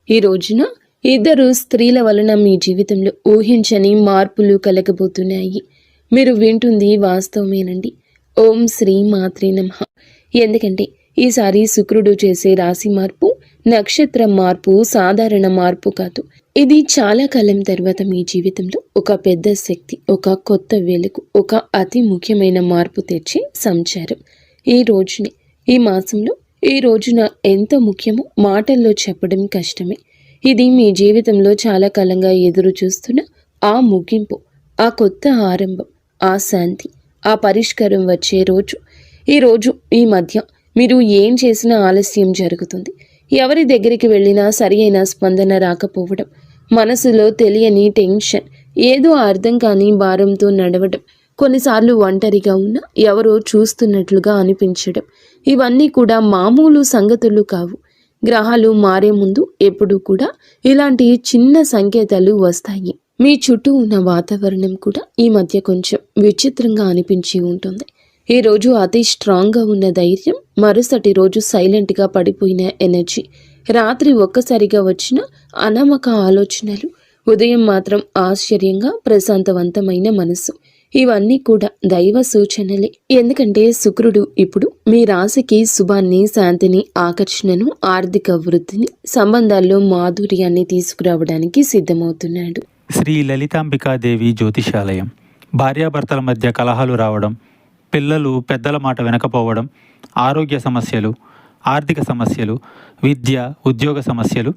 ఈ రోజున ఇద్దరు స్త్రీల వలన మీ జీవితంలో ఊహించని మార్పులు కలగబోతున్నాయి. మీరు వింటుంది వాస్తవమేనండి. ఓం శ్రీ మాత్రే నమః. ఎందుకంటే ఈసారి శుక్రుడు చేసే రాశి మార్పు, నక్షత్ర మార్పు సాధారణ మార్పు కాదు. ఇది చాలా కాలం తర్వాత మీ జీవితంలో ఒక పెద్ద శక్తి, ఒక కొత్త వెలుగు, ఒక అతి ముఖ్యమైన మార్పు తెచ్చే సంచారం. ఈ రోజుని, ఈ మాసంలో, ఈ రోజున ఎంత ముఖ్యమో మాటల్లో చెప్పడం కష్టమే. ఇది మీ జీవితంలో చాలా కాలంగా ఎదురు చూస్తున్న ఆ ముగింపు, ఆ కొత్త ఆరంభం, ఆ శాంతి, ఆ పరిష్కారం వచ్చే రోజు. ఈ మధ్య మీరు ఏం చేసినా ఆలస్యం జరుగుతుంది. ఎవరి దగ్గరికి వెళ్ళినా సరి అయిన స్పందన రాకపోవడం, మనసులో తెలియని టెన్షన్, ఏదో అర్థం కాని భారంతో నడవడం, కొన్నిసార్లు ఒంటరిగా ఉన్న ఎవరో చూస్తున్నట్లుగా అనిపించడం, ఇవన్నీ కూడా మామూలు సంగతులు కావు. గ్రహాలు మారే ముందు ఎప్పుడూ కూడా ఇలాంటి చిన్న సంకేతాలు వస్తాయి. మీ చుట్టూ ఉన్న వాతావరణం కూడా ఈ మధ్య కొంచెం విచిత్రంగా అనిపించి ఉంటుంది. ఈ రోజు అతి స్ట్రాంగ్గా ఉన్న ధైర్యం, మరుసటి రోజు సైలెంట్గా పడిపోయిన ఎనర్జీ, రాత్రి ఒక్కసారిగా వచ్చిన అనామక ఆలోచనలు, ఉదయం మాత్రం ఆశ్చర్యంగా ప్రశాంతవంతమైన మనసు, ఇవన్నీ కూడా దైవ సూచనలే. ఎందుకంటే శుక్రుడు ఇప్పుడు మీ రాశికి శుభాన్ని, శాంతిని, ఆకర్షణను, ఆర్థిక వృద్ధిని, సంబంధాల్లో మాధుర్యాన్ని తీసుకురావడానికి సిద్ధమవుతున్నాడు. శ్రీ లలితాంబికాదేవి జ్యోతిషాలయం. భార్యాభర్తల మధ్య కలహాలు రావడం, పిల్లలు పెద్దల మాట వినకపోవడం, ఆరోగ్య సమస్యలు, ఆర్థిక సమస్యలు, విద్య ఉద్యోగ సమస్యలు,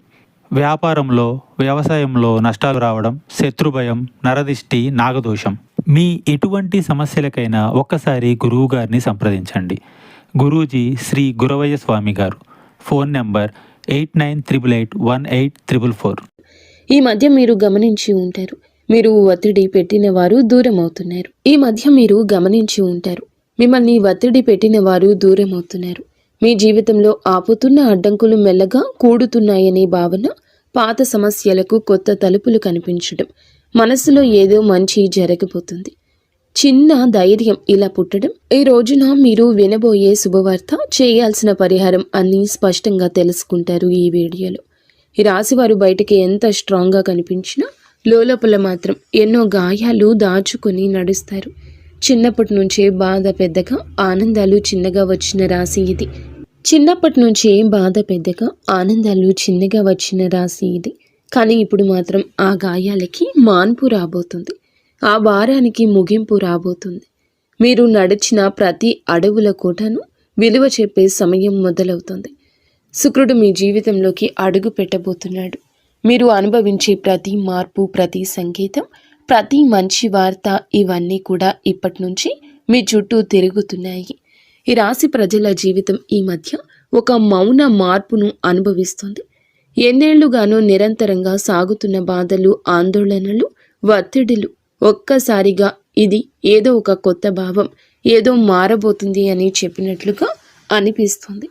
వ్యాపారంలో వ్యవసాయంలో నష్టాలు రావడం, శత్రుభయం, నరదిష్టి, నాగదోషం, మీ ఎటువంటి సమస్యలకైనా ఒక్కసారి గురువు గారిని సంప్రదించండి. గురూజీ శ్రీ గురవయ్య స్వామి గారు. Phone number 8988818444. ఈ మధ్య మీరు గమనించి ఉంటారు, మీరు ఒత్తిడి పెట్టిన వారు దూరం అవుతున్నారు. మిమ్మల్ని ఒత్తిడి పెట్టిన వారు దూరం అవుతున్నారు. మీ జీవితంలో ఆపుతున్న అడ్డంకులు మెల్లగా కూడుతున్నాయనే భావన, పాత సమస్యలకు కొత్త తలుపులు కనిపించడం, మనసులో ఏదో మంచి జరగబోతుంది, చిన్న ధైర్యం ఇలా పుట్టడం. ఈ రోజున మీరు వినబోయే శుభవార్త, చేయాల్సిన పరిహారం అన్నీ స్పష్టంగా తెలుసుకుంటారు ఈ వీడియోలో. ఈ రాశివారు బయటికి ఎంత స్ట్రాంగ్గా కనిపించినా లోపల మాత్రం ఎన్నో గాయాలు దాచుకొని నడుస్తారు. చిన్నప్పటి నుంచే బాధ పెద్దగా, ఆనందాలు చిన్నగా వచ్చిన రాశి ఇది. కానీ ఇప్పుడు మాత్రం ఆ గాయాలకి మాన్పు రాబోతుంది, ఆ భారానికి ముగింపు రాబోతుంది. మీరు నడిచిన ప్రతి అడవుల కోటను విలువ చెప్పే సమయం మొదలవుతుంది. శుక్రుడు మీ జీవితంలోకి అడుగు పెట్టబోతున్నాడు. మీరు అనుభవించే ప్రతి మార్పు, ప్రతి సంకేతం, ప్రతి మంచి వార్త, ఇవన్నీ కూడా ఇప్పటి నుంచి మీ చుట్టూ తిరుగుతున్నాయి. ఈ రాశి ప్రజల జీవితం ఈ మధ్య ఒక మౌన మార్పును అనుభవిస్తుంది. ఎన్నేళ్లుగానో నిరంతరంగా సాగుతున్న బాధలు, ఆందోళనలు, ఒత్తిడిలు ఒక్కసారిగా ఇది ఏదో ఒక కొత్త భావం, ఏదో మారబోతుంది అని చెప్పినట్లుగా అనిపిస్తుంది.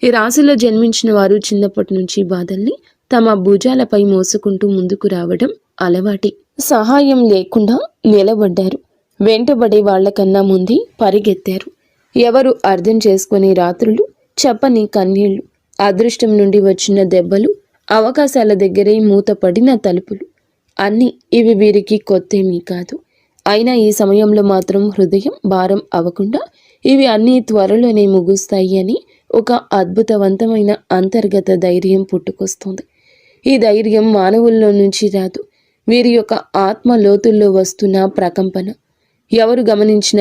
ఈ రాశిలో జన్మించిన వారు చిన్నప్పటి నుంచి బాధల్ని తమ భుజాలపై మోసుకుంటూ ముందుకు రావడం అలవాటి. సహాయం లేకుండా నిలబడ్డారు. వెంటబడే వాళ్లకన్నా ముందే పరిగెత్తారు. ఎవరు అర్థం చేసుకునే రాత్రులు, చెప్పని కన్నీళ్లు, అదృష్టం నుండి వచ్చిన దెబ్బలు, అవకాశాల దగ్గరే మూతపడిన తలుపులు, అన్నీ ఇవి వీరికి కొత్తేమీ కాదు. అయినా ఈ సమయంలో మాత్రం హృదయం భారం అవ్వకుండా ఇవి అన్నీ త్వరలోనే ముగుస్తాయి అని ఒక అద్భుతవంతమైన అంతర్గత ధైర్యం పుట్టుకొస్తుంది. ఈ ధైర్యం మానవుల్లో నుంచి రాదు, వీరి యొక్క ఆత్మ లోతుల్లో వస్తున్న ప్రకంపన. ఎవరు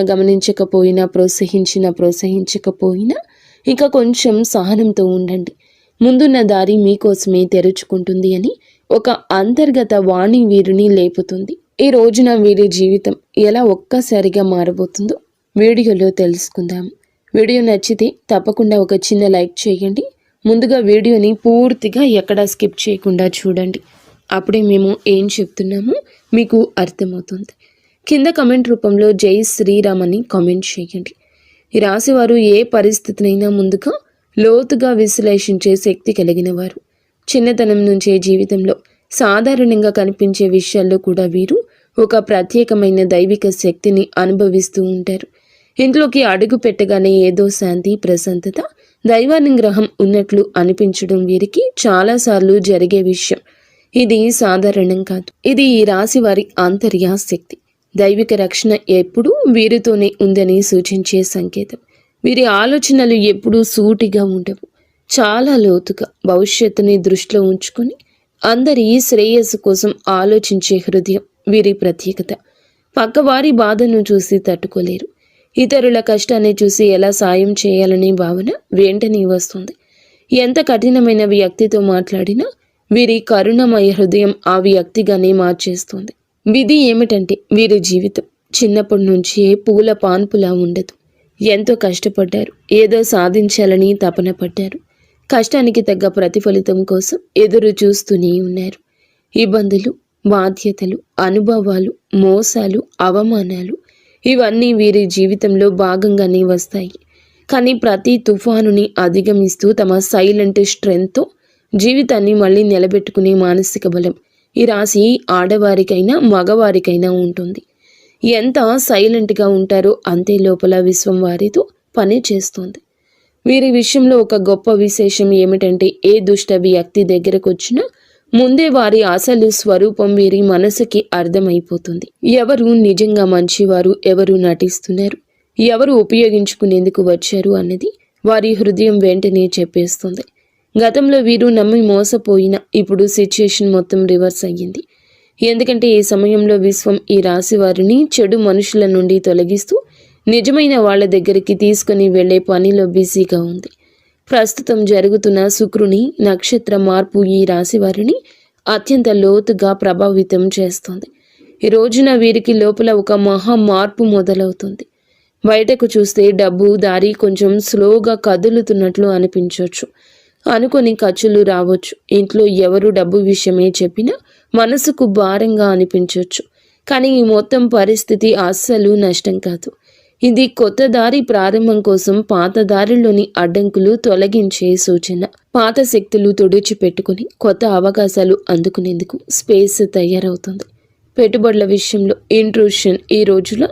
గమనించకపోయినా, ప్రోత్సహించకపోయినా ఇంకా కొంచెం సహనంతో ఉండండి. ముందున్న దారి మీకోసమే తెరుచుకుంటుంది అని ఒక అంతర్గత వాణి వీరిని లేపుతుంది. ఈ రోజున వీరి జీవితం ఎలా ఒక్కసారిగా మారబోతుందో వీడియోలో తెలుసుకుందాము. వీడియో నచ్చితే తప్పకుండా ఒక చిన్న లైక్ చేయండి. ముందుగా వీడియోని పూర్తిగా ఎక్కడా స్కిప్ చేయకుండా చూడండి. అప్పుడే మేము ఏం చెప్తున్నామో మీకు అర్థమవుతుంది. కింద కమెంట్ రూపంలో జై శ్రీరామ్ అని కామెంట్ చేయండి. ఈ రాశివారు ఏ పరిస్థితినైనా ముందుగా లోతుగా విశ్లేషించే శక్తి కలిగిన వారు. చిన్నతనం నుంచే జీవితంలో సాధారణంగా కనిపించే విషయాల్లో కూడా వీరు ఒక ప్రత్యేకమైన దైవిక శక్తిని అనుభవిస్తూ ఉంటారు. ఇంట్లోకి అడుగు పెట్టగానే ఏదో శాంతి, ప్రశాంతత, దైవానుగ్రహం ఉన్నట్లు అనిపించడం వీరికి చాలాసార్లు జరిగే విషయం. ఇది సాధారణం కాదు. ఇది ఈ రాశి వారి ఆంతర్య శక్తి. దైవిక రక్షణ ఎప్పుడూ వీరితోనే ఉందని సూచించే సంకేతం. వీరి ఆలోచనలు ఎప్పుడూ సూటిగా ఉండవు, చాలా లోతుగా భవిష్యత్తుని దృష్టిలో ఉంచుకొని అందరి శ్రేయస్సు కోసం ఆలోచించే హృదయం వీరి ప్రత్యేకత. పక్కవారి బాధను చూసి తట్టుకోలేరు. ఇతరుల కష్టాన్ని చూసి ఎలా సాయం చేయాలనే భావన వెంటనే వస్తుంది. ఎంత కఠినమైన వ్యక్తితో మాట్లాడినా వీరి కరుణమయ హృదయం ఆ వ్యక్తిగానే మార్చేస్తుంది. విధి ఏమిటంటే వీరి జీవితం చిన్నప్పటి నుంచే పూల పాన్పులా ఉండదు. ఎంతో కష్టపడ్డారు, ఏదో సాధించాలని తపన పడ్డారు. కష్టానికి తగ్గ ప్రతిఫలితం కోసం ఎదురు చూస్తూనే ఉన్నారు. ఇబ్బందులు, బాధ్యతలు, అనుభవాలు, మోసాలు, అవమానాలు ఇవన్నీ వీరి జీవితంలో భాగంగానే వస్తాయి. కానీ ప్రతి తుఫానుని అధిగమిస్తూ తమ సైలెంట్ స్ట్రెంగ్త్తో జీవితాన్ని మళ్ళీ నిలబెట్టుకునే మానసిక బలం ఈ రాశి ఆడవారికైనా మగవారికైనా ఉంటుంది. ఎంత సైలెంట్గా ఉంటారో అంతే లోపల విశ్వం వారితో పని చేస్తుంది. వీరి విషయంలో ఒక గొప్ప విశేషం ఏమిటంటే ఏ దుష్ట వ్యక్తి దగ్గరకు వచ్చినా ముందే వారి అసలు స్వరూపం వీరి మనసుకి అర్థమైపోతుంది. ఎవరు నిజంగా మంచివారు, ఎవరు నటిస్తున్నారు, ఎవరు ఉపయోగించుకునేందుకు వచ్చారు అన్నది వారి హృదయం వెంటనే చెప్పేస్తుంది. గతంలో వీరు నమ్మి మోసపోయిన ఇప్పుడు సిచ్యుయేషన్ మొత్తం రివర్స్ అయ్యింది. ఎందుకంటే ఈ సమయంలో విశ్వం ఈ రాశి వారిని చెడు మనుషుల నుండి తొలగిస్తూ నిజమైన వాళ్ళ దగ్గరికి తీసుకుని వెళ్లే పనిలో బిజీగా ఉంది. ప్రస్తుతం జరుగుతున్న శుక్రుని నక్షత్ర మార్పు ఈ రాశి వారిని అత్యంత లోతుగా ప్రభావితం చేస్తుంది. ఈ రోజున వీరికి లోపల ఒక మహా మార్పు మొదలవుతుంది. బయటకు చూస్తే డబ్బు దారి కొంచెం స్లోగా కదులుతున్నట్లు అనిపించవచ్చు. అనుకొని ఖర్చులు రావచ్చు. ఇంట్లో ఎవరు డబ్బు విషయమే చెప్పినా మనసుకు భారంగా అనిపించవచ్చు. కానీ ఈ మొత్తం పరిస్థితి అస్సలు నష్టం కాదు. ఇది కొత్త దారి ప్రారంభం కోసం పాత దారిలోని అడ్డంకులు తొలగించే సూచన. పాత శక్తులు తుడిచిపెట్టుకుని కొత్త అవకాశాలు అందుకునేందుకు స్పేస్ తయారవుతుంది. పెట్టుబడుల విషయంలో ఇంట్రూషన్ ఈ రోజులో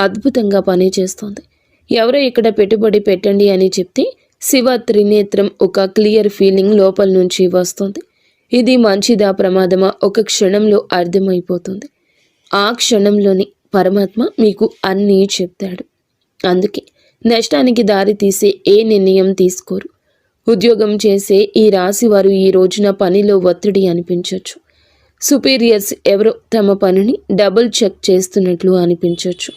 అద్భుతంగా పనిచేస్తుంది. ఎవరో ఇక్కడ పెట్టుబడి పెట్టండి అని చెప్తే శివ త్రినేత్రం ఒక క్లియర్ ఫీలింగ్ లోపల నుంచి వస్తుంది. ఇది మంచిదా ప్రమాదమా ఒక క్షణంలో అర్థమైపోతుంది. ఆ క్షణంలోని పరమాత్మ మీకు అన్నీ చెప్తాడు. అందుకే నష్టానికి దారి తీసే ఏ నిర్ణయం తీసుకోరు. ఉద్యోగం చేసే ఈ రాశి వారు ఈ రోజున పనిలో ఒత్తిడి అనిపించవచ్చు. సుపీరియర్స్ ఎవరో తమ పనిని డబుల్ చెక్ చేస్తున్నట్లు అనిపించవచ్చు.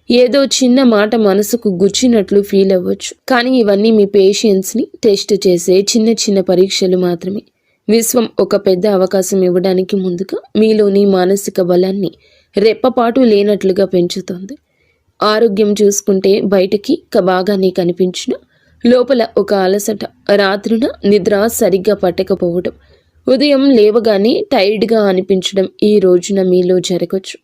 ఏదో చిన్న మాట మనసుకు గుచ్చినట్లు ఫీల్ అవ్వచ్చు. కానీ ఇవన్నీ మీ పేషెన్స్ని టెస్ట్ చేసే చిన్న చిన్న పరీక్షలు మాత్రమే. విశ్వం ఒక పెద్ద అవకాశం ఇవ్వడానికి ముందుగా మీలోని మానసిక బలాన్ని రెప్పపాటు లేనట్లుగా పెంచుతుంది. ఆరోగ్యం చూసుకుంటే బయటికి బాగానే కనిపించిన లోపల ఒక అలసట, రాత్రిన నిద్ర సరిగ్గా పట్టకపోవడం, ఉదయం లేవగానే టైర్డ్గా అనిపించడం ఈ రోజున మీలో జరగచ్చు.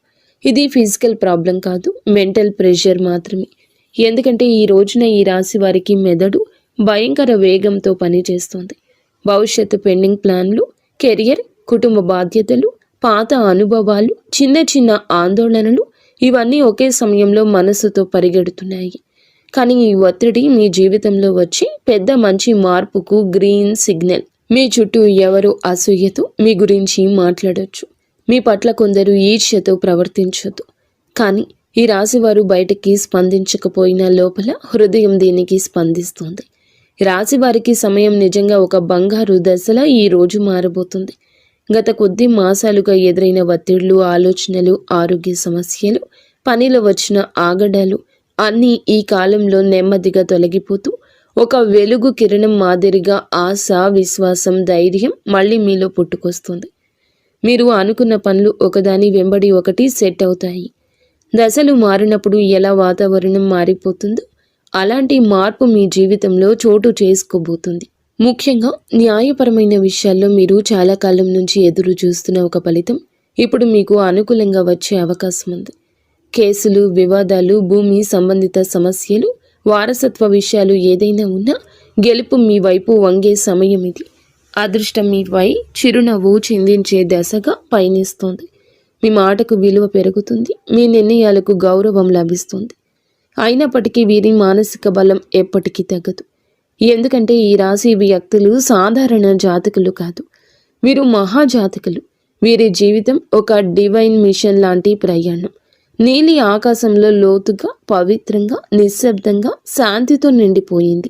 ఇది ఫిజికల్ ప్రాబ్లం కాదు, మెంటల్ ప్రెషర్ మాత్రమే. ఎందుకంటే ఈ రోజున ఈ రాశి వారికి మెదడు భయంకర వేగంతో పనిచేస్తుంది. భవిష్యత్తు పెండింగ్ ప్లాన్లు, కెరియర్, కుటుంబ బాధ్యతలు, పాత అనుభవాలు, చిన్న చిన్న ఆందోళనలు ఇవన్నీ ఒకే సమయంలో మనసుతో పరిగెడుతున్నాయి. కానీ ఈ ఒత్తిడి మీ జీవితంలో వచ్చి పెద్ద మంచి మార్పుకు గ్రీన్ సిగ్నల్. మీ చుట్టూ ఎవరో అసూయతో మీ గురించి మాట్లాడొచ్చు. మీ పట్ల కొందరు ఈర్ష్యతో ప్రవర్తించొద్దు. కానీ ఈ రాశివారు బయటికి స్పందించకపోయినా లోపల హృదయం దీనికి స్పందిస్తుంది. రాశివారికి సమయం నిజంగా ఒక బంగారు దశలా ఈ రోజు మారబోతుంది. గత కొద్ది మాసాలుగా ఎదురైన ఒత్తిళ్లు, ఆలోచనలు, ఆరోగ్య సమస్యలు, పనిలో వచ్చిన ఆగడాలు అన్నీ ఈ కాలంలో నెమ్మదిగా తొలగిపోతూ ఒక వెలుగు కిరణం మాదిరిగా ఆశ, విశ్వాసం, ధైర్యం మళ్ళీ మీలో పుట్టుకొస్తుంది. మీరు అనుకున్న పనులు ఒకదాని వెంబడి ఒకటి సెట్ అవుతాయి. దశలు మారినప్పుడు ఎలా వాతావరణం మారిపోతుందో అలాంటి మార్పు మీ జీవితంలో చోటు చేసుకోబోతుంది. ముఖ్యంగా న్యాయపరమైన విషయాల్లో మీరు చాలా కాలం నుంచి ఎదురు చూస్తున్న ఒక ఫలితం ఇప్పుడు మీకు అనుకూలంగా వచ్చే అవకాశం ఉంది. కేసులు, వివాదాలు, భూమి సంబంధిత సమస్యలు, వారసత్వ విషయాలు ఏదైనా ఉన్నా గెలుపు మీ వైపు వంగే సమయం ఇది. అదృష్టం మీపై చిరునవ్వు చిందించే దశగా పయనిస్తోంది. మీ మాటకు విలువ పెరుగుతుంది. మీ నిర్ణయాలకు గౌరవం లభిస్తుంది. అయినప్పటికీ వీరి మానసిక బలం ఎప్పటికీ తగ్గదు. ఎందుకంటే ఈ రాశి వ్యక్తులు సాధారణ జాతకులు కాదు, వీరు మహాజాతకులు. వీరి జీవితం ఒక డివైన్ మిషన్ లాంటి ప్రయాణం. నీలి ఆకాశంలో లోతుగా, పవిత్రంగా, నిశ్శబ్దంగా, శాంతితో నిండిపోయింది.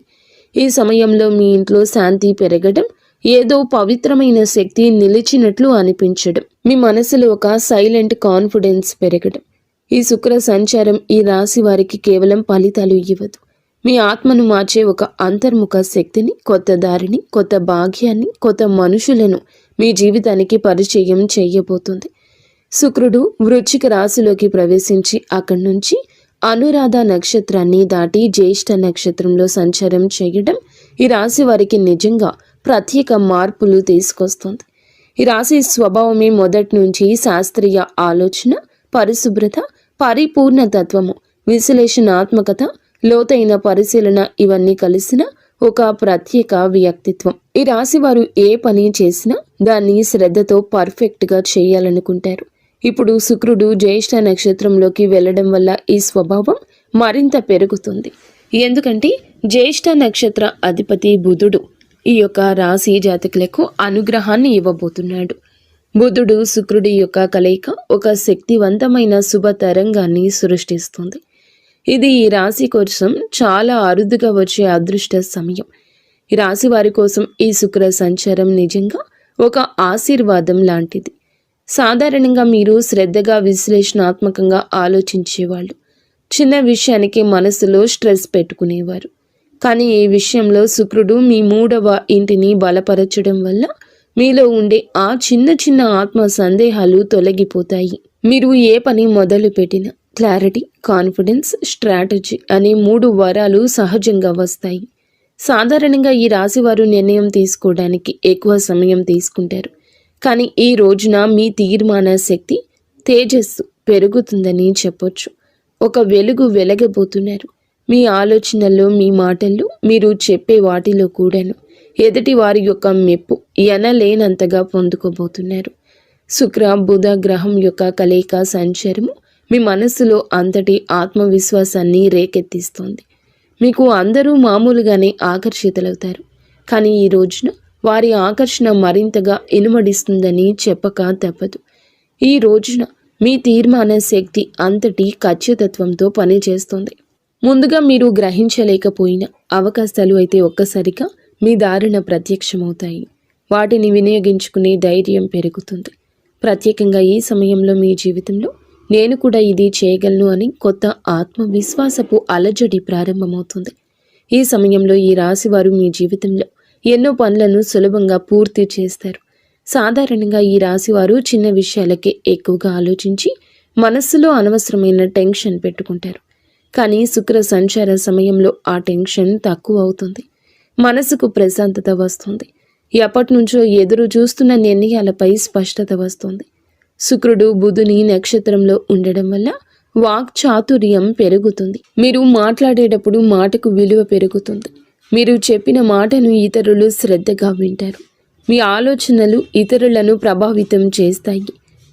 ఈ సమయంలో మీ ఇంట్లో శాంతి పెరగడం, ఏదో పవిత్రమైన శక్తి నిలిచినట్లు అనిపించడం, మీ మనసులో ఒక సైలెంట్ కాన్ఫిడెన్స్ పెరగడం. ఈ శుక్ర సంచారం ఈ రాశి వారికి కేవలం ఫలితాలు ఇవ్వదు, మీ ఆత్మను మార్చే ఒక అంతర్ముఖ శక్తిని, కొత్త దారిని, కొత్త భాగ్యాన్ని, కొత్త మనుషులను మీ జీవితానికి పరిచయం చేయబోతుంది. శుక్రుడు వృశ్చిక రాశిలోకి ప్రవేశించి అక్కడి నుంచి అనురాధ నక్షత్రాన్ని దాటి జ్యేష్ఠ నక్షత్రంలో సంచారం చేయడం ఈ రాశి వారికి నిజంగా ప్రత్యేక మార్పులు తీసుకొస్తుంది. ఈ రాశి స్వభావమే మొదటి నుంచి శాస్త్రీయ ఆలోచన, పరిశుభ్రత, పరిపూర్ణ తత్వము, విశ్లేషణాత్మకత, లోతైన పరిశీలన ఇవన్నీ కలిసిన ఒక ప్రత్యేక వ్యక్తిత్వం. ఈ రాశి వారు ఏ పని చేసినా దాన్ని శ్రద్ధతో పర్ఫెక్ట్గా చేయాలనుకుంటారు. ఇప్పుడు శుక్రుడు జ్యేష్ఠ నక్షత్రంలోకి వెళ్ళడం వల్ల ఈ స్వభావం మరింత పెరుగుతుంది. ఎందుకంటే జ్యేష్ఠ నక్షత్ర అధిపతి బుధుడు ఈ యొక్క రాశి జాతకులకు అనుగ్రహాన్ని ఇవ్వబోతున్నాడు. బుధుడు శుక్రుడి యొక్క కలయిక ఒక శక్తివంతమైన శుభ తరంగాన్ని సృష్టిస్తుంది. ఇది ఈ రాశి కోసం చాలా అరుదుగా వచ్చే అదృష్ట సమయం. ఈ రాశి వారి కోసం ఈ శుక్ర సంచారం నిజంగా ఒక ఆశీర్వాదం లాంటిది. సాధారణంగా మీరు శ్రద్ధగా, విశ్లేషణాత్మకంగా ఆలోచించేవాళ్ళు. చిన్న విషయానికి మనసులో స్ట్రెస్ పెట్టుకునేవారు. కానీ ఈ విషయంలో శుక్రుడు మీ 3వ ఇంటిని బలపరచడం వల్ల మీలో ఉండే ఆ చిన్న చిన్న ఆత్మ సందేహాలు తొలగిపోతాయి. మీరు ఏ పని మొదలు పెట్టినా క్లారిటీ, కాన్ఫిడెన్స్, స్ట్రాటజీ అనే 3 వరాలు సహజంగా వస్తాయి. సాధారణంగా ఈ రాశివారు నిర్ణయం తీసుకోవడానికి ఎక్కువ సమయం తీసుకుంటారు. కానీ ఈ రోజున మీ తీర్మాన శక్తి, తేజస్సు పెరుగుతుందని చెప్పొచ్చు. ఒక వెలుగు వెలగబోతున్నారు. మీ ఆలోచనల్లో, మీ మాటల్లో, మీరు చెప్పే వాటిలో కూడాను ఎదుటి వారి యొక్క మెప్పు ఎనలేనంతగా పొందుకోబోతున్నారు. శుక్ర బుధ గ్రహం యొక్క కలయిక సంచారము మీ మనస్సులో అంతటి ఆత్మవిశ్వాసాన్ని రేకెత్తిస్తోంది. మీకు అందరూ మామూలుగానే ఆకర్షితులవుతారు. కానీ ఈ రోజున వారి ఆకర్షణ మరింతగా ఇనుమడిస్తుందని చెప్పక తప్పదు. ఈ రోజున మీ తీర్మాన శక్తి అంతటి ఖచ్చితత్వంతో పనిచేస్తుంది. ముందుగా మీరు గ్రహించలేకపోయిన అవకాశాలు అయితే ఒక్కసారిగా మీ దారిన ప్రత్యక్షమవుతాయి. వాటిని వినియోగించుకునే ధైర్యం పెరుగుతుంది. ప్రత్యేకంగా ఈ సమయంలో మీ జీవితంలో నేను కూడా ఇది చేయగలను అని కొత్త ఆత్మవిశ్వాసపు అలజడి ప్రారంభమవుతుంది. ఈ సమయంలో ఈ రాశివారు మీ జీవితంలో ఎన్నో పనులను సులభంగా పూర్తి చేస్తారు. సాధారణంగా ఈ రాశివారు చిన్న విషయాలకే ఎక్కువగా ఆలోచించి మనస్సులో అనవసరమైన టెన్షన్ పెట్టుకుంటారు. కానీ శుక్ర సంచార సమయంలో ఆ టెన్షన్ తక్కువ అవుతుంది. మనసుకు ప్రశాంతత వస్తుంది. ఎప్పటి నుంచో ఎదురు చూస్తున్న నిర్ణయాలపై స్పష్టత వస్తుంది. శుక్రుడు బుధుని నక్షత్రంలో ఉండడం వల్ల వాక్ చాతుర్యం పెరుగుతుంది. మీరు మాట్లాడేటప్పుడు మాటకు విలువ పెరుగుతుంది. మీరు చెప్పిన మాటను ఇతరులు శ్రద్ధగా వింటారు. మీ ఆలోచనలు ఇతరులను ప్రభావితం చేస్తాయి.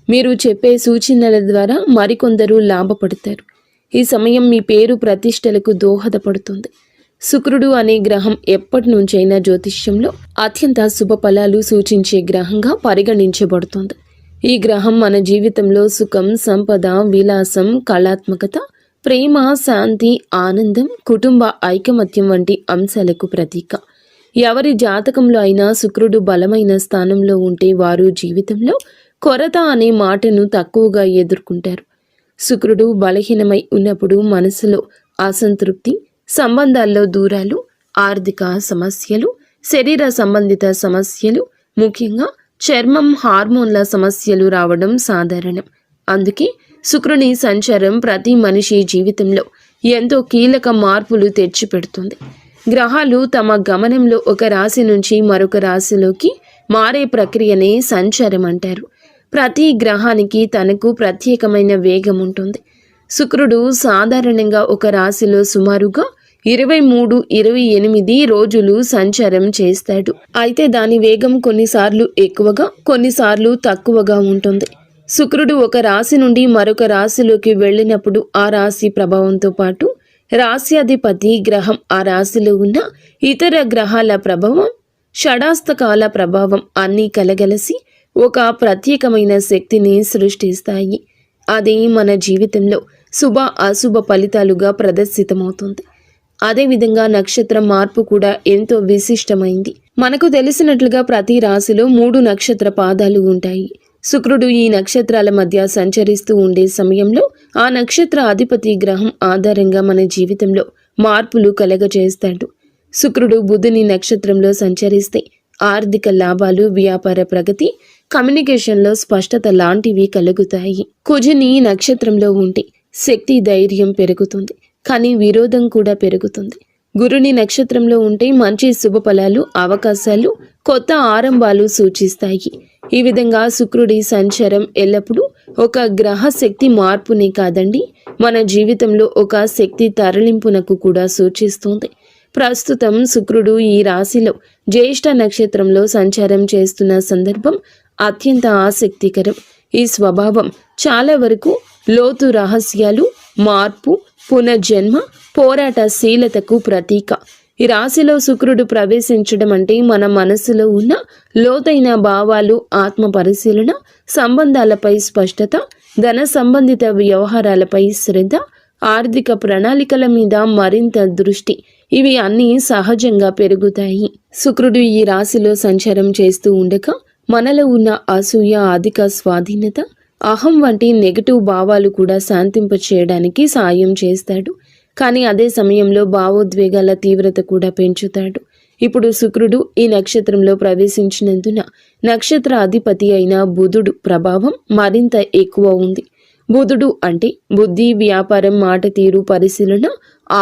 మీరు చెప్పే సూచనల ద్వారా మరికొందరు లాభపడతారు. ఈ సమయం మీ పేరు ప్రతిష్టలకు దోహదపడుతుంది. శుక్రుడు అనే గ్రహం ఎప్పటి నుంచైనా జ్యోతిష్యంలో అత్యంత శుభ ఫలాలు సూచించే గ్రహంగా పరిగణించబడుతుంది. ఈ గ్రహం మన జీవితంలో సుఖం, సంపద, విలాసం, కళాత్మకత, ప్రేమ, శాంతి, ఆనందం, కుటుంబ ఐకమత్యం వంటి అంశాలకు ప్రతీక. ఎవరి జాతకంలో అయినా శుక్రుడు బలమైన స్థానంలో ఉంటే వారు జీవితంలో కొరత అనే మాటను తక్కువగా ఎదుర్కొంటారు. శుక్రుడు బలహీనమై ఉన్నప్పుడు మనసులో అసంతృప్తి, సంబంధాల్లో దూరాలు, ఆర్థిక సమస్యలు, శరీర సంబంధిత సమస్యలు, ముఖ్యంగా చర్మం, హార్మోన్ల సమస్యలు రావడం సాధారణం. అందుకే శుక్రుని సంచారం ప్రతి మనిషి జీవితంలో ఎంతో కీలక మార్పులు తెచ్చిపెడుతుంది. గ్రహాలు తమ గమనంలో ఒక రాశి నుంచి మరొక రాశిలోకి మారే ప్రక్రియనే సంచారం అంటారు. ప్రతి గ్రహానికి తనకు ప్రత్యేకమైన వేగం ఉంటుంది. శుక్రుడు సాధారణంగా ఒక రాశిలో సుమారుగా 23-28 రోజులు సంచారం చేస్తాడు. అయితే దాని వేగం కొన్నిసార్లు ఎక్కువగా, కొన్నిసార్లు తక్కువగా ఉంటుంది. శుక్రుడు ఒక రాశి నుండి మరొక రాశిలోకి వెళ్ళినప్పుడు ఆ రాశి ప్రభావంతో పాటు రాశ్యాధిపతి గ్రహం ఆ రాశిలో ఉన్న ఇతర గ్రహాల ప్రభావం, షడాస్తకాల ప్రభావం అన్నీ కలగలసి ఒక ప్రత్యేకమైన శక్తిని సృష్టిస్తాయి. అది మన జీవితంలో శుభ అశుభ ఫలితాలుగా ప్రదర్శితమవుతుంది. అదేవిధంగా నక్షత్రం మార్పు కూడా ఎంతో విశిష్టమైంది. మనకు తెలిసినట్లుగా ప్రతి రాశిలో 3 నక్షత్ర పాదాలు ఉంటాయి. శుక్రుడు ఈ నక్షత్రాల మధ్య సంచరిస్తూ ఉండే సమయంలో ఆ నక్షత్ర అధిపతి గ్రహం ఆధారంగా మన జీవితంలో మార్పులు కలగజేస్తాడు. శుక్రుడు బుధుని నక్షత్రంలో సంచరిస్తే ఆర్థిక లాభాలు, వ్యాపార ప్రగతి, కమ్యూనికేషన్లో స్పష్టత లాంటివి కలుగుతాయి. కుజుని నక్షత్రంలో ఉంటే శక్తి, ధైర్యం పెరుగుతుంది, కానీ విరోధం కూడా పెరుగుతుంది. గురుని నక్షత్రంలో ఉంటే మంచి శుభ ఫలాలు, అవకాశాలు, కొత్త ఆరంభాలు సూచిస్తాయి. ఈ విధంగా శుక్రుడి సంచారం ఎల్లప్పుడూ ఒక గ్రహ శక్తి మార్పునే కాదండి, మన జీవితంలో ఒక శక్తి తరలింపునకు కూడా సూచిస్తుంది. ప్రస్తుతం శుక్రుడు ఈ రాశిలో జ్యేష్ఠ నక్షత్రంలో సంచారం చేస్తున్న సందర్భం అత్యంత ఆసక్తికరం. ఈ స్వభావం చాలా వరకు లోతు రహస్యాలు, మార్పు, పునర్జన్మ, పోరాటశీలతకు ప్రతీక. ఈ రాశిలో శుక్రుడు ప్రవేశించడం అంటే మన మనసులో ఉన్న లోతైన భావాలు, ఆత్మ పరిశీలన, సంబంధాలపై స్పష్టత, ధన సంబంధిత వ్యవహారాలపై శ్రద్ధ, ఆర్థిక ప్రణాళికల మీద మరింత దృష్టి, ఇవి అన్నీ సహజంగా పెరుగుతాయి. శుక్రుడు ఈ రాశిలో సంచారం చేస్తూ ఉండగా మనలో ఉన్న అసూయ, అధిక స్వాధీనత, అహం వంటి నెగటివ్ భావాలు కూడా శాంతింప చేయడానికి సాయం చేస్తాడు. కానీ అదే సమయంలో భావోద్వేగాల తీవ్రత కూడా పెంచుతాడు. ఇప్పుడు శుక్రుడు ఈ నక్షత్రంలో ప్రవేశించినందున నక్షత్ర అధిపతి అయిన బుధుడు ప్రభావం మరింత ఎక్కువ ఉంది. బుధుడు అంటే బుద్ధి, వ్యాపారం, మాట తీరు, పరిశీలన,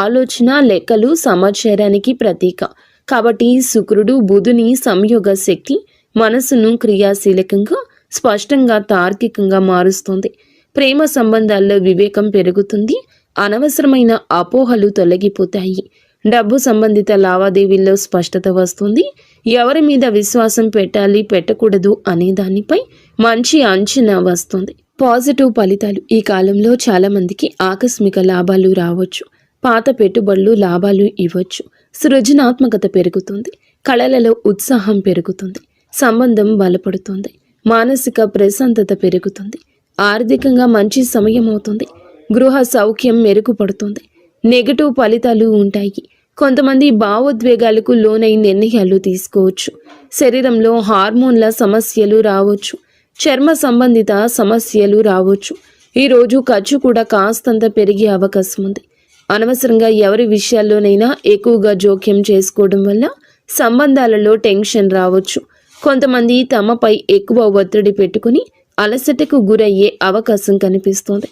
ఆలోచన, లెక్కలు, సమాచారానికి ప్రతీక. కాబట్టి శుక్రుడు బుధుని సంయోగ శక్తి మనసును క్రియాశీలకంగా, స్పష్టంగా, తార్కికంగా మారుస్తుంది. ప్రేమ సంబంధాల్లో వివేకం పెరుగుతుంది. అనవసరమైన అపోహలు తొలగిపోతాయి. డబ్బు సంబంధిత లావాదేవీల్లో స్పష్టత వస్తుంది. ఎవరి మీద విశ్వాసం పెట్టాలి, పెట్టకూడదు అనే దానిపై మంచి అంచనా వస్తుంది. పాజిటివ్ ఫలితాలు. ఈ కాలంలో చాలా మందికి ఆకస్మిక లాభాలు రావచ్చు. పాత పెట్టుబడులు లాభాలు ఇవ్వచ్చు. సృజనాత్మకత పెరుగుతుంది. కళలలో ఉత్సాహం పెరుగుతుంది. సంబంధం బలపడుతుంది. మానసిక ప్రశాంతత పెరుగుతుంది. ఆర్థికంగా మంచి సమయం అవుతుంది. గృహ సౌఖ్యం మెరుగుపడుతుంది. నెగటివ్ ఫలితాలు ఉంటాయి. కొంతమంది భావోద్వేగాలకు లోనై నిర్ణయాలు తీసుకోవచ్చు. శరీరంలో హార్మోన్ల సమస్యలు రావచ్చు. చర్మ సంబంధిత సమస్యలు రావచ్చు. ఈరోజు ఖర్చు కూడా కాస్తంత పెరిగే అవకాశం ఉంది. అనవసరంగా ఎవరి విషయాల్లోనైనా ఎక్కువగా జోక్యం చేసుకోవడం వల్ల సంబంధాలలో టెన్షన్ రావచ్చు. కొంతమంది తమపై ఎక్కువ ఒత్తిడి పెట్టుకుని అలసటకు గురయ్యే అవకాశం కనిపిస్తోంది.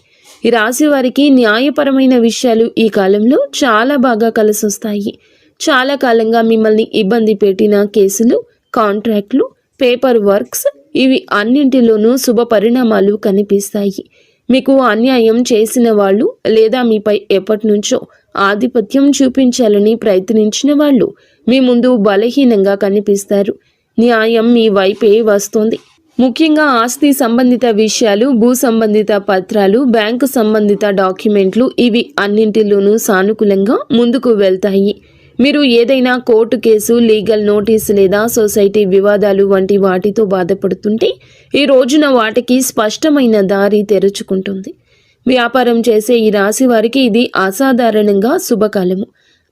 ఈ రాశి వారికి న్యాయపరమైన విషయాలు ఈ కాలంలో చాలా బాగా కలిసొస్తాయి. చాలా కాలంగా మిమ్మల్ని ఇబ్బంది పెట్టిన కేసులు, కాంట్రాక్ట్లు, పేపర్ వర్క్స్, ఇవి అన్నింటిలోనూ శుభ పరిణామాలు కనిపిస్తాయి. మీకు అన్యాయం చేసిన వాళ్ళు లేదా మీపై ఎప్పటి నుంచో ఆధిపత్యం చూపించాలని ప్రయత్నించిన వాళ్ళు మీ ముందు బలహీనంగా కనిపిస్తారు. న్యాయం మీ వైపే వస్తుంది. ముఖ్యంగా ఆస్తి సంబంధిత విషయాలు, భూ సంబంధిత పత్రాలు, బ్యాంకు సంబంధిత డాక్యుమెంట్లు, ఇవి అన్నింటిలోనూ సానుకూలంగా ముందుకు వెళ్తాయి. మీరు ఏదైనా కోర్టు కేసు, లీగల్ నోటీసు లేదా సొసైటీ వివాదాలు వంటి వాటితో బాధపడుతుంటే ఈ రోజున వాటికి స్పష్టమైన దారి తెరుచుకుంటుంది. వ్యాపారం చేసే ఈ రాశి వారికి ఇది అసాధారణంగా శుభకాలము.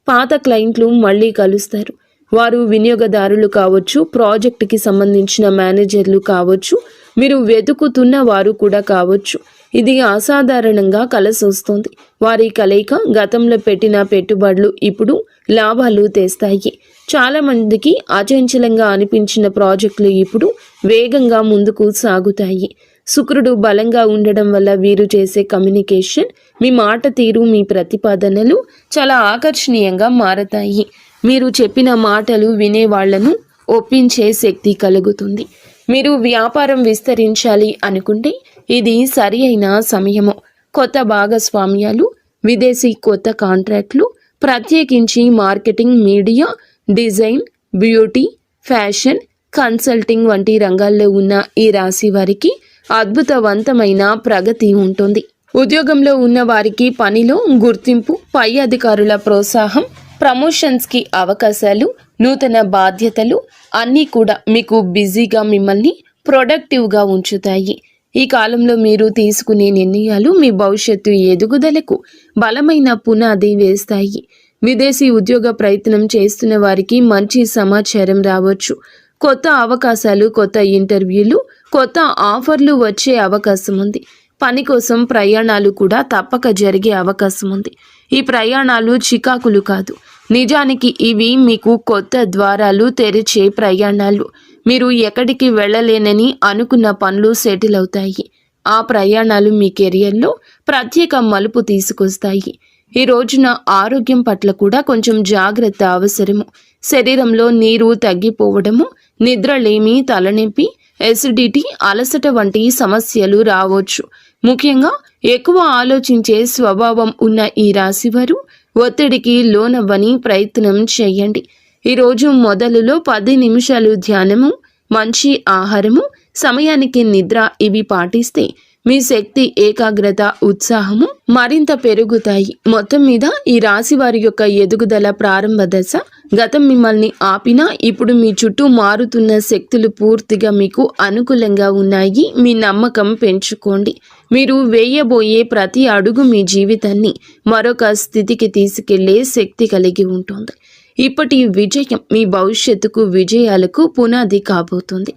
పాత క్లయింట్లు మళ్ళీ కలుస్తారు. వారు వినియోగదారులు కావచ్చు, ప్రాజెక్టుకి సంబంధించిన మేనేజర్లు కావచ్చు, మీరు వెతుకుతున్న వారు కూడా కావచ్చు. ఇది అసాధారణంగా కలిసొస్తుంది. వారి కలయిక గతంలో పెట్టిన పెట్టుబడులు ఇప్పుడు లాభాలు తెస్తాయి. చాలామందికి అచంచలంగా అనిపించిన ప్రాజెక్టులు ఇప్పుడు వేగంగా ముందుకు సాగుతాయి. శుక్రుడు బలంగా ఉండడం వల్ల వీరు చేసే కమ్యూనికేషన్, మీ మాట తీరు, మీ ప్రతిపాదనలు చాలా ఆకర్షణీయంగా మారతాయి. మీరు చెప్పిన మాటలు వినేవాళ్లను ఒప్పించే శక్తి కలుగుతుంది. మీరు వ్యాపారం విస్తరించాలి అనుకుంటే ఇది సరి అయిన సమయము. కొత్త భాగస్వామ్యాలు, విదేశీ కొత్త కాంట్రాక్ట్లు, ప్రత్యేకించి marketing, media, design, beauty, fashion, consulting వంటి రంగాల్లో ఉన్న ఈ రాశి వారికి అద్భుతవంతమైన ప్రగతి ఉంటుంది. ఉద్యోగంలో ఉన్న వారికి పనిలో గుర్తింపు, పై అధికారుల ప్రోత్సాహం, ప్రమోషన్స్కి అవకాశాలు, నూతన బాధ్యతలు అన్నీ కూడా మీకు బిజీగా మిమ్మల్ని ప్రొడక్టివ్గా ఉంచుతాయి. ఈ కాలంలో మీరు తీసుకునే నిర్ణయాలు మీ భవిష్యత్తు ఎదుగుదలకు బలమైన పునాది వేస్తాయి. విదేశీ ఉద్యోగ ప్రయత్నం చేస్తున్న వారికి మంచి సమాచారం రావచ్చు. కొత్త అవకాశాలు, కొత్త ఇంటర్వ్యూలు, కొత్త ఆఫర్లు వచ్చే అవకాశం ఉంది. పని కోసం ప్రయాణాలు కూడా తప్పక జరిగే అవకాశం ఉంది. ఈ ప్రయాణాలు చికాకులు కాదు, నిజానికి ఇవి మీకు కొత్త ద్వారాలు తెరిచే ప్రయాణాలు. మీరు ఎక్కడికి వెళ్ళలేనని అనుకున్న పనులు సెటిల్ అవుతాయి. ఆ ప్రయాణాలు మీ కెరియర్లో ప్రత్యేక మలుపు తీసుకొస్తాయి. ఈ రోజున ఆరోగ్యం పట్ల కూడా కొంచెం జాగ్రత్త అవసరము. శరీరంలో నీరు తగ్గిపోవడము, నిద్రలేమి, తలనొప్పి, ఎసిడిటీ, అలసట వంటి సమస్యలు రావచ్చు. ముఖ్యంగా ఎక్కువ ఆలోచించే స్వభావం ఉన్న ఈ రాశివారు ఒత్తిడికి లోనవ్వని ప్రయత్నం చేయండి. ఈరోజు మొదలులో 10 నిమిషాలు ధ్యానము, మంచి ఆహారము, సమయానికి నిద్ర ఇవి పాటిస్తే మీ శక్తి, ఏకాగ్రత, ఉత్సాహము మరింత పెరుగుతాయి. మొత్తం మీద ఈ రాశి వారి యొక్క ఎదుగుదల ప్రారంభ దశ. గతం మిమ్మల్ని ఆపినా ఇప్పుడు మీ చుట్టూ మారుతున్న శక్తులు పూర్తిగా మీకు అనుకూలంగా ఉన్నాయి. మీ నమ్మకం పెంచుకోండి. మీరు వేయబోయే ప్రతి అడుగు మీ జీవితాన్ని మరొక స్థితికి తీసుకెళ్లే శక్తి కలిగి ఉంటుంది. ఇప్పటి విజయం మీ భవిష్యత్తుకు, విజయాలకు పునాది కాబోతుంది.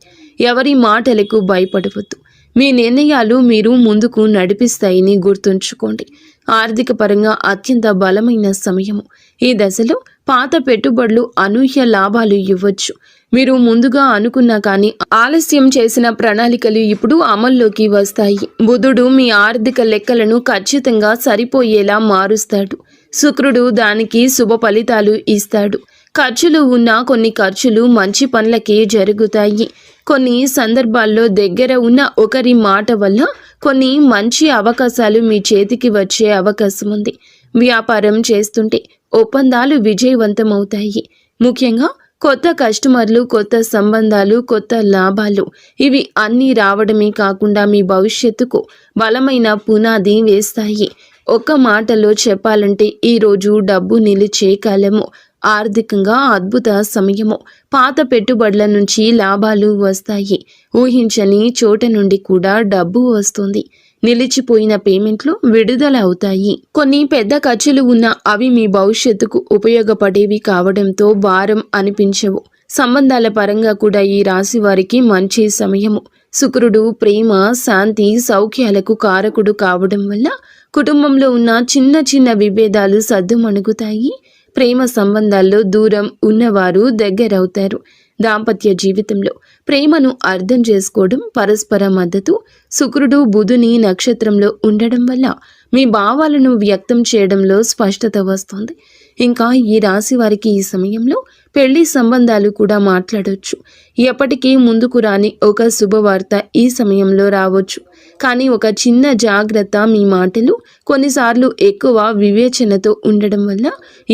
ఎవరి మాటలకు భయపడవద్దు. మీ నిర్ణయాలు మీరు ముందుకు నడిపిస్తాయని గుర్తుంచుకోండి. ఆర్థిక పరంగా అత్యంత బలమైన సమయము. ఈ దశలో పాత పెట్టుబడులు అనూహ్య లాభాలు ఇవ్వచ్చు. మీరు ముందుగా అనుకున్నా కానీ ఆలస్యం చేసిన ప్రణాళికలు ఇప్పుడు అమల్లోకి వస్తాయి. బుధుడు మీ ఆర్థిక లెక్కలను ఖచ్చితంగా సరిపోయేలా మారుస్తాడు. శుక్రుడు దానికి శుభ ఫలితాలు ఇస్తాడు. ఖర్చులు ఉన్న కొన్ని ఖర్చులు మంచి పనులకే జరుగుతాయి. కొన్ని సందర్భాల్లో దగ్గర ఉన్న ఒకరి మాట వల్ల కొన్ని మంచి అవకాశాలు మీ చేతికి వచ్చే అవకాశం ఉంది. వ్యాపారం చేస్తుంటే ఒప్పందాలు విజయవంతమవుతాయి. ముఖ్యంగా కొత్త కస్టమర్లు, కొత్త సంబంధాలు, కొత్త లాభాలు ఇవి అన్నీ రావడమే కాకుండా మీ భవిష్యత్తుకు బలమైన పునాది వేస్తాయి. ఒక్క మాటలో చెప్పాలంటే ఈరోజు డబ్బు నిలిచే కాలము. ఆర్థికంగా అద్భుత సమయము. పాత పెట్టుబడుల నుంచి లాభాలు వస్తాయి. ఊహించని చోట నుండి కూడా డబ్బు వస్తుంది. నిలిచిపోయిన పేమెంట్లు విడుదల అవుతాయి. కొన్ని పెద్ద ఖర్చులు ఉన్నా అవి మీ భవిష్యత్తుకు ఉపయోగపడేవి కావడంతో భారం అనిపించవు. సంబంధాల పరంగా కూడా ఈ రాశి వారికి మంచి సమయము. శుక్రుడు ప్రేమ, శాంతి, సౌఖ్యాలకు కారకుడు కావడం వల్ల కుటుంబంలో ఉన్న చిన్న చిన్న విభేదాలు సద్దుమణుగుతాయి. ప్రేమ సంబంధాల్లో దూరం ఉన్నవారు దగ్గరవుతారు. దాంపత్య జీవితంలో ప్రేమను అర్థం చేసుకోవడం, పరస్పర మద్దతు. శుక్రుడు బుధుని నక్షత్రంలో ఉండడం వల్ల మీ భావాలను వ్యక్తం చేయడంలో స్పష్టత వస్తుంది. ఇంకా ఈ రాశి వారికి ఈ సమయంలో పెళ్లి సంబంధాలు కూడా మాట్లాడవచ్చు. ఎప్పటికీ ముందుకు రాని ఒక శుభవార్త ఈ సమయంలో రావచ్చు. కానీ ఒక చిన్న జాగ్రత్త, మీ మాటలు కొన్నిసార్లు ఎక్కువ వివేచనతో ఉండడం వల్ల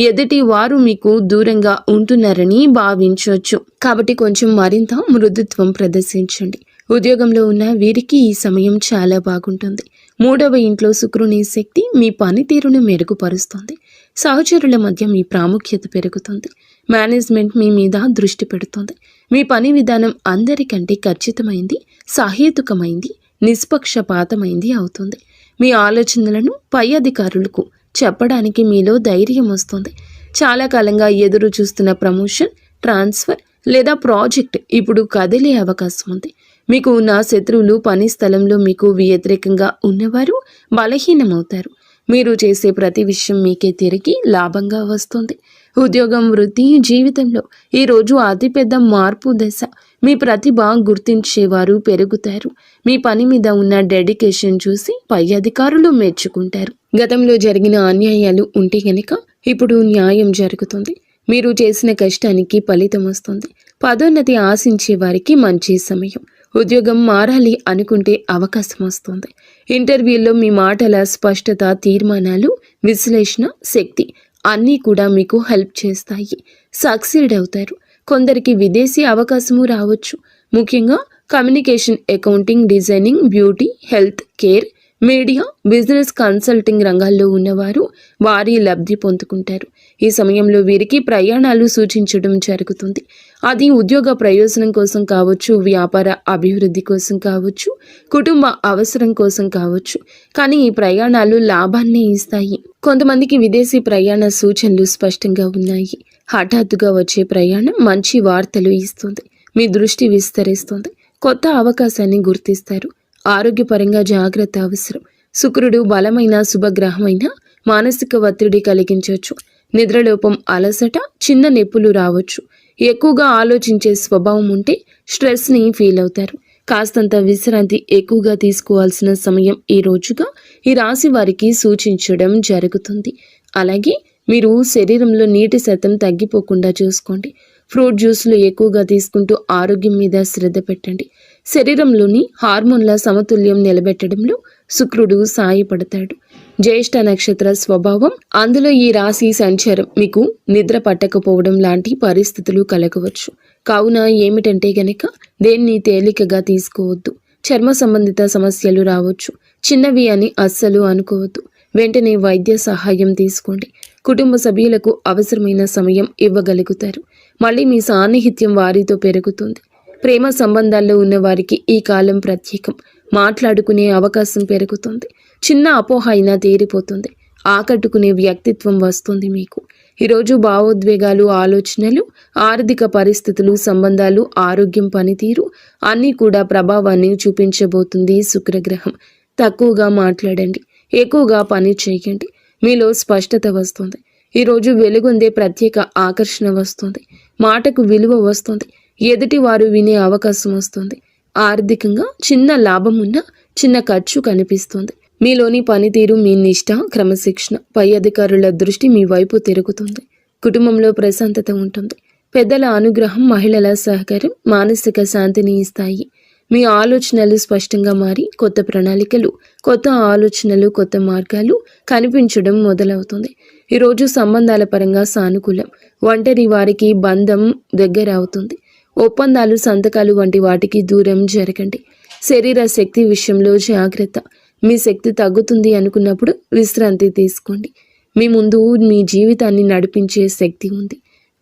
ఎదుటి వారు మీకు దూరంగా ఉంటున్నారని భావించవచ్చు. కాబట్టి కొంచెం మరింత మృదుత్వం ప్రదర్శించండి. ఉద్యోగంలో ఉన్న వీరికి ఈ సమయం చాలా బాగుంటుంది. 3వ ఇంట్లో శుక్రుని శక్తి మీ పనితీరును మెరుగుపరుస్తుంది. సహచరుల మధ్య మీ ప్రాముఖ్యత పెరుగుతుంది. మేనేజ్మెంట్ మీ మీద దృష్టి పెడుతుంది. మీ పని విధానం అందరికంటే ఖచ్చితమైంది, సహేతుకమైంది, నిష్పక్షపాతమైంది అవుతుంది. మీ ఆలోచనలను పై అధికారులకు చెప్పడానికి మీలో ధైర్యం వస్తుంది. చాలా కాలంగా ఎదురు చూస్తున్న ప్రమోషన్, ట్రాన్స్ఫర్ లేదా ప్రాజెక్ట్ ఇప్పుడు కదిలే అవకాశం ఉంది. మీకు ఉన్న శత్రువులు, పని స్థలంలో మీకు వ్యతిరేకంగా ఉన్నవారు బలహీనమవుతారు. మీరు చేసే ప్రతి విషయం మీకే తిరిగి లాభంగా వస్తుంది. ఉద్యోగం, వృత్తి, జీవితంలో ఈరోజు అతిపెద్ద మార్పు దశ. మీ ప్రతిభ గుర్తించేవారు పెరుగుతారు. మీ పని మీద ఉన్న డెడికేషన్ చూసి పై అధికారులు మెచ్చుకుంటారు. గతంలో జరిగిన అన్యాయాలు ఉంటే గనక ఇప్పుడు న్యాయం జరుగుతుంది. మీరు చేసిన కష్టానికి ఫలితం వస్తుంది. పదోన్నతి ఆశించే వారికి మంచి సమయం. ఉద్యోగం మారాలి అనుకుంటే అవకాశం వస్తుంది. ఇంటర్వ్యూల్లో మీ మాటల స్పష్టత, తీర్మానాలు, విశ్లేషణ శక్తి అన్నీ కూడా మీకు హెల్ప్ చేస్తాయి. సక్సీడ్ అవుతారు. కొందరికి విదేశీ అవకాశము రావచ్చు. ముఖ్యంగా communication, accounting, designing, beauty, health care, media, business consulting రంగాల్లో ఉన్నవారు వారి లబ్ధి పొందుకుంటారు. ఈ సమయంలో వీరికి ప్రయాణాలు సూచించడం జరుగుతుంది. అది ఉద్యోగ ప్రయోజనం కోసం కావచ్చు, వ్యాపార అభివృద్ధి కోసం కావచ్చు, కుటుంబ అవసరం కోసం కావచ్చు. కానీ ఈ ప్రయాణాలు లాభాన్ని ఇస్తాయి. కొంతమందికి విదేశీ ప్రయాణ సూచనలు స్పష్టంగా ఉన్నాయి. హఠాత్తుగా వచ్చే ప్రయాణం మంచి వార్తలు ఇస్తుంది. మీ దృష్టి విస్తరిస్తుంది. కొత్త అవకాశాన్ని గుర్తిస్తారు. ఆరోగ్యపరంగా జాగ్రత్త అవసరం. శుక్రుడు బలమైన శుభగ్రహమైన మానసిక ఒత్తిడి కలిగించవచ్చు. నిద్రలోపం, అలసట, చిన్న నొప్పులు రావచ్చు. ఎక్కువగా ఆలోచించే స్వభావం ఉంటే స్ట్రెస్ని ఫీల్ అవుతారు. కాస్తంత విశ్రాంతి ఎక్కువగా తీసుకోవాల్సిన సమయం ఈ రోజుగా ఈ రాశి వారికి సూచించడం జరుగుతుంది. అలాగే మీరు శరీరంలో నీటి శాతం తగ్గిపోకుండా చూసుకోండి. ఫ్రూట్ జ్యూస్లు ఎక్కువగా తీసుకుంటూ ఆరోగ్యం మీద శ్రద్ధ పెట్టండి. శరీరంలోని హార్మోన్ల సమతుల్యం నిలబెట్టడంలో శుక్రుడు సాయపడతాడు. జ్యేష్ఠ నక్షత్ర స్వభావం, అందులో ఈ రాశి సంచారం మీకు నిద్ర పట్టకపోవడం లాంటి పరిస్థితులు కలగవచ్చు. కావున ఏమిటంటే గనక దేన్ని తేలికగా తీసుకోవద్దు. చర్మ సంబంధిత సమస్యలు రావచ్చు. చిన్నవి అని అస్సలు అనుకోవద్దు. వెంటనే వైద్య సహాయం తీసుకోండి. కుటుంబ సభ్యులకు అవసరమైన సమయం ఇవ్వగలుగుతారు. మళ్ళీ మీ సాన్నిహిత్యం వారితో పెరుగుతుంది. ప్రేమ సంబంధాల్లో ఉన్న వారికి ఈ కాలం ప్రత్యేకం. మాట్లాడుకునే అవకాశం పెరుగుతుంది. చిన్న అపోహ అయినా తీరిపోతుంది. ఆకట్టుకునే వ్యక్తిత్వం వస్తుంది మీకు. ఈరోజు భావోద్వేగాలు, ఆలోచనలు, ఆర్థిక పరిస్థితులు, సంబంధాలు, ఆరోగ్యం, పనితీరు అన్నీ కూడా ప్రభావాన్ని చూపించబోతుంది శుక్రగ్రహం. తక్కువగా మాట్లాడండి. ఎక్కువగా పని చేయండి. మీలో స్పష్టత వస్తుంది. ఈరోజు వెలుగొందే ప్రత్యేక ఆకర్షణ వస్తుంది. మాటకు విలువ వస్తుంది. ఎదుటి వారు వినే అవకాశం వస్తుంది. ఆర్థికంగా చిన్న లాభం ఉన్నా చిన్న ఖర్చు కనిపిస్తుంది. మీలోని పనితీరు, మీ నిష్ఠ, క్రమశిక్షణ, పై అధికారుల దృష్టి మీ వైపు తిరుగుతుంది. కుటుంబంలో ప్రశాంతత ఉంటుంది. పెద్దల అనుగ్రహం, మహిళల సహకారం మానసిక శాంతిని ఇస్తాయి. మీ ఆలోచనలు స్పష్టంగా మారి కొత్త ప్రణాళికలు, కొత్త ఆలోచనలు, కొత్త మార్గాలు కనిపించడం మొదలవుతుంది. ఈరోజు సంబంధాల పరంగా సానుకూలం. ఒంటరి వారికి బంధం దగ్గర అవుతుంది. ఒప్పందాలు, సంతకాలు వంటి వాటికి దూరం జరగండి. శరీర శక్తి విషయంలో జాగ్రత్త. మీ శక్తి తగ్గుతుంది అనుకున్నప్పుడు విశ్రాంతి తీసుకోండి. మీ ముందు మీ జీవితాన్ని నడిపించే శక్తి ఉంది.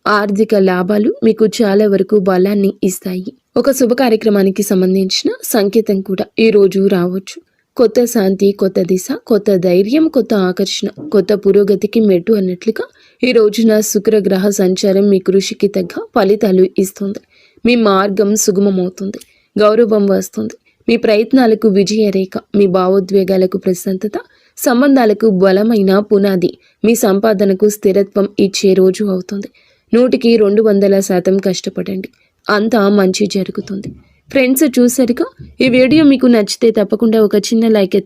ఆర్థిక లాభాలు మీకు చాలా వరకు బలాన్ని ఇస్తాయి. ఒక శుభ కార్యక్రమానికి సంబంధించిన సంకేతం కూడా ఈ రోజు రావచ్చు. కొత్త శాంతి, కొత్త దిశ, కొత్త ధైర్యం, కొత్త ఆకర్షణ, కొత్త పురోగతికి మెట్టు అన్నట్లుగా ఈ రోజున శుక్రగ్రహ సంచారం మీ కృషికి తగ్గ ఫలితాలు ఇస్తుంది. మీ మార్గం సుగమమవుతుంది. గౌరవం వస్తుంది. మీ ప్రయత్నాలకు విజయరేఖ, మీ భావోద్వేగాలకు ప్రశాంతత, సంబంధాలకు బలమైన పునాది, మీ సంపాదనకు స్థిరత్వం ఇచ్చే రోజు అవుతుంది. 100% కష్టపడండి. అంతా మంచి జరుగుతుంది. ఫ్రెండ్స్, చూసారుగా, ఈ వీడియో మీకు నచ్చితే తప్పకుండా ఒక చిన్న లైక్